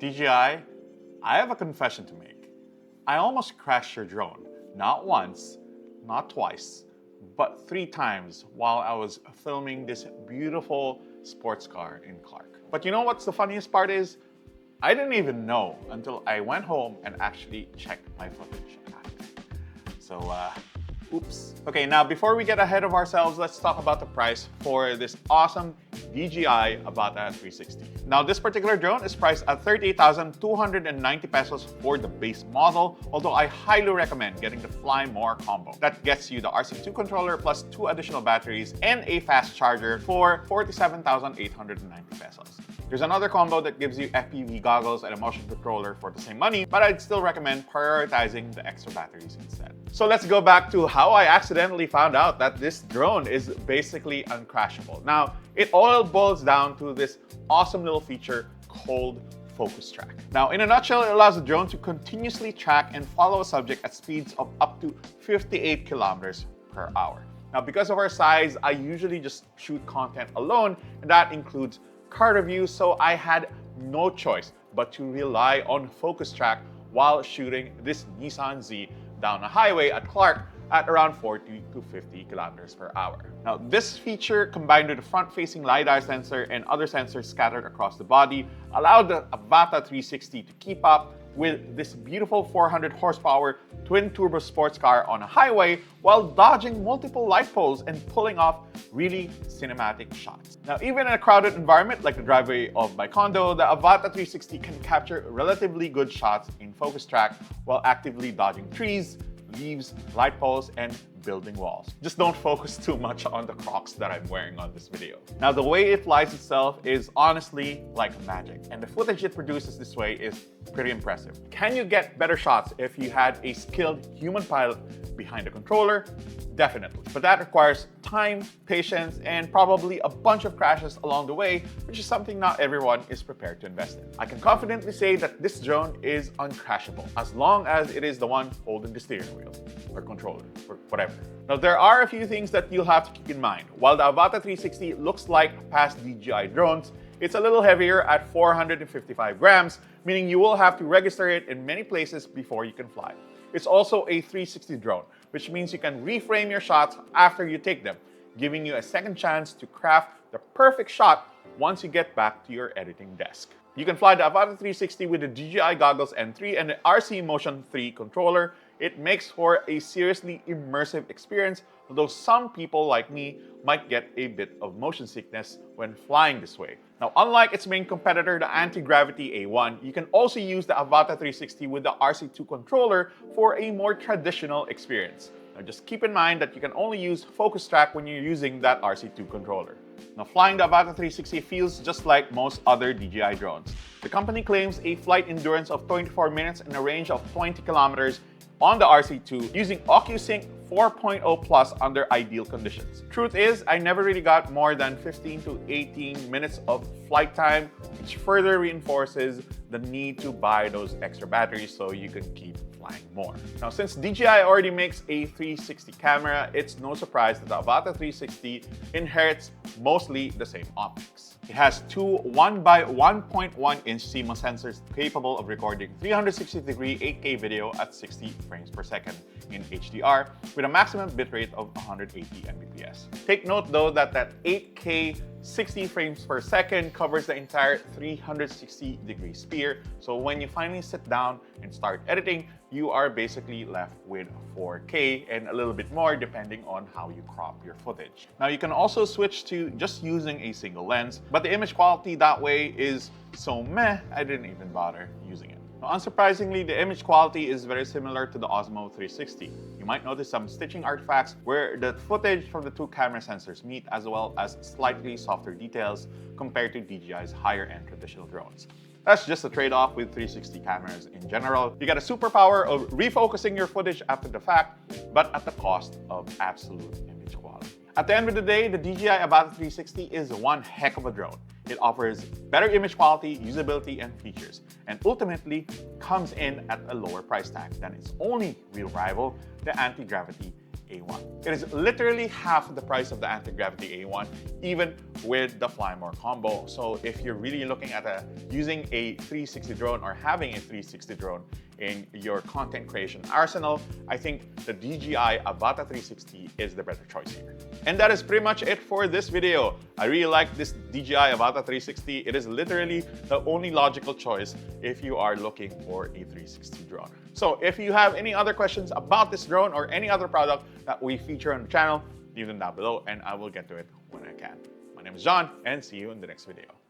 DJI, I have a confession to make. I almost crashed your drone, not once, not twice, but 3 times while I was filming this beautiful sports car in Clark. But you know what's the funniest part is? I didn't even know until I went home and actually checked my footage after. So, oops. Okay, now before we get ahead of ourselves, let's talk about the price for this awesome DJI Avata 360. Now, this particular drone is priced at 38,290 pesos for the base model, although I highly recommend getting the Fly More combo. That gets you the RC2 controller plus 2 additional batteries and a fast charger for 47,890 pesos. There's another combo that gives you FPV goggles and a motion controller for the same money, but I'd still recommend prioritizing the extra batteries instead. So let's go back to how I accidentally found out that this drone is basically uncrashable. Now, it all boils down to this awesome little feature called Focus Track. Now, in a nutshell, it allows the drone to continuously track and follow a subject at speeds of up to 58 kilometers per hour. Now, because of our size, I usually just shoot content alone, and that includes car reviews, so I had no choice but to rely on Focus Track while shooting this Nissan Z down a highway at Clark at around 40 to 50 kilometers per hour. Now, this feature, combined with the front-facing LiDAR sensor and other sensors scattered across the body, allowed the Avata 360 to keep up with this beautiful 400 horsepower twin-turbo sports car on a highway while dodging multiple light poles and pulling off really cinematic shots. Now, even in a crowded environment like the driveway of my condo, the Avata 360 can capture relatively good shots in Focus Track while actively dodging trees, leaves, light poles, and building walls. Just don't focus too much on the Crocs that I'm wearing on this video. Now, the way it flies itself is honestly like magic, and the footage it produces this way is pretty impressive. Can you get better shots if you had a skilled human pilot behind the controller? Definitely. But that requires time, patience, and probably a bunch of crashes along the way, which is something not everyone is prepared to invest in. I can confidently say that this drone is uncrashable, as long as it is the one holding the steering wheel, or controller, or whatever. Now, there are a few things that you'll have to keep in mind. While the Avata 360 looks like past DJI drones, it's a little heavier at 455 grams, meaning you will have to register it in many places before you can fly. It's also a 360 drone, which means you can reframe your shots after you take them, giving you a second chance to craft the perfect shot once you get back to your editing desk. You can fly the Avata 360 with the DJI Goggles N3 and the RC Motion 3 controller. It makes for a seriously immersive experience, although some people like me might get a bit of motion sickness when flying this way. Now, unlike its main competitor, the Antigravity A1, you can also use the Avata 360 with the RC2 controller for a more traditional experience. Now, just keep in mind that you can only use Focus Track when you're using that RC2 controller. Now, flying the Avata 360 feels just like most other DJI drones. The company claims a flight endurance of 24 minutes and a range of 20 kilometers on the RC2 using OcuSync 4.0 Plus under ideal conditions. Truth is, I never really got more than 15 to 18 minutes of flight time, which further reinforces the need to buy those extra batteries so you can keep flying more. Now, since DJI already makes a 360 camera, it's no surprise that the Avata 360 inherits mostly the same optics. It has 2 1x1.1-inch CMOS sensors capable of recording 360-degree 8K video at 60 frames per second in HDR with a maximum bitrate of 180 Mbps. Take note though that 8K 60 frames per second covers the entire 360-degree sphere, so when you finally sit down and start editing, you are basically left with 4K and a little bit more depending on how you crop your footage. Now, you can also switch to just using a single lens, but the image quality that way is so meh, I didn't even bother using it. Now, unsurprisingly, the image quality is very similar to the Osmo 360. You might notice some stitching artifacts where the footage from the 2 camera sensors meet, as well as slightly softer details compared to DJI's higher-end traditional drones. That's just a trade-off with 360 cameras in general. You get a superpower of refocusing your footage after the fact, but at the cost of absolute image quality. At the end of the day, the DJI Avata 360 is one heck of a drone. It offers better image quality, usability, and features, and ultimately comes in at a lower price tag than its only real rival, the Antigravity A1. It is literally half the price of the Antigravity A1, even with the Fly More combo. So if you're really looking at using a 360 drone or having a 360 drone in your content creation arsenal, I think the DJI Avata 360 is the better choice here. And that is pretty much it for this video. I really like this DJI Avata 360. It is literally the only logical choice if you are looking for a 360 drone. So if you have any other questions about this drone or any other product that we feature on the channel, leave them down below and I will get to it when I can. My name is John and see you in the next video.